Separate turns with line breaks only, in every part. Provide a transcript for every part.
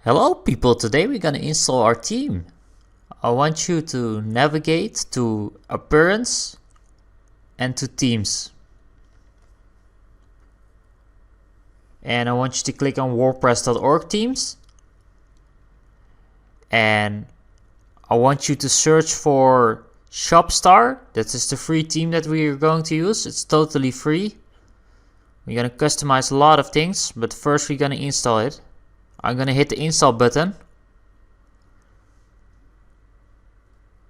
Hello people, today we're gonna install our theme. I want you to navigate to Appearance and to Themes. And I want you to click on WordPress.org themes. And I want you to search for Shopstar. That is the free theme that we are going to use. It's totally free. We're gonna customize a lot of things, but first we're gonna install it. I'm gonna hit the install button.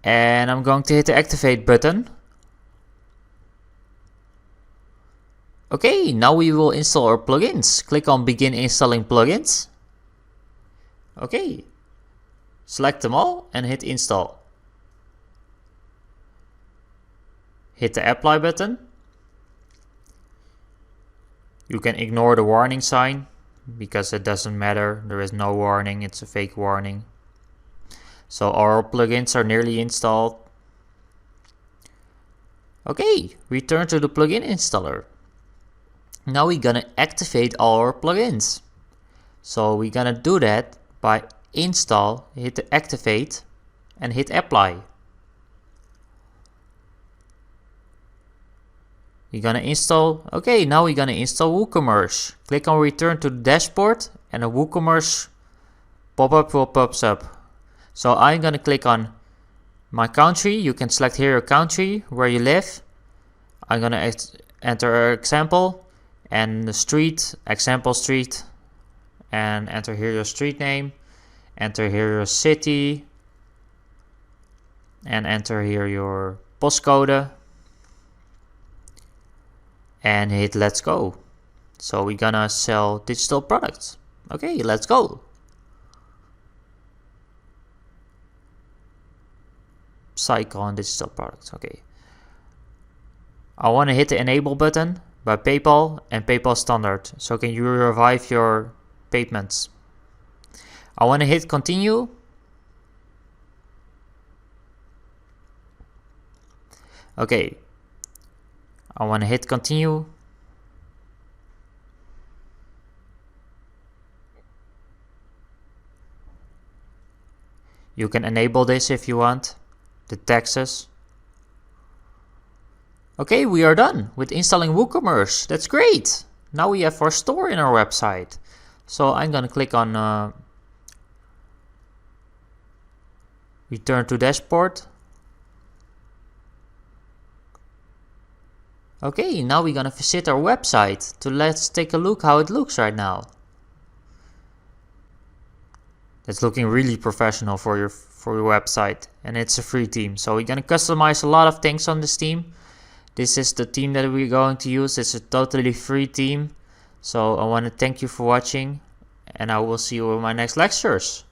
And I'm going to hit the activate button. Okay, now we will install our plugins. Click on begin installing plugins. Okay, select them all and hit install. Hit the apply button. You can ignore the warning sign because it doesn't matter. There is no warning, it's a fake warning. So our plugins are nearly installed. Okay, return to the plugin installer. Now we're gonna activate all our plugins. So we're gonna do that by install, hit the activate and hit apply. We're gonna install, okay, now we're gonna install Ecommerce. Click on return to the dashboard and a Ecommerce pop-up will pop up. So I'm gonna click on my country. You can select here your country where you live. I'm gonna enter example and the street, example street, and enter here your street name, enter here your city, and enter here your postcode. And hit let's go. So we're gonna sell digital products. Okay, let's go. Cycle on digital products. Okay. I want to hit the enable button by PayPal and PayPal standard. So can you revive your payments? I want to hit continue. Okay. I want to hit continue. You can enable this if you want, the taxes. Okay, we are done with installing WooCommerce. That's great. Now we have our store in our website. So I'm going to click on return to dashboard. Okay, now we're gonna visit our website to let's take a look how it looks right now. It's looking really professional for your website, and it's a free theme. So we're gonna customize a lot of things on this theme. This is the theme that we're going to use. It's a totally free theme. So I want to thank you for watching, and I will see you in my next lectures.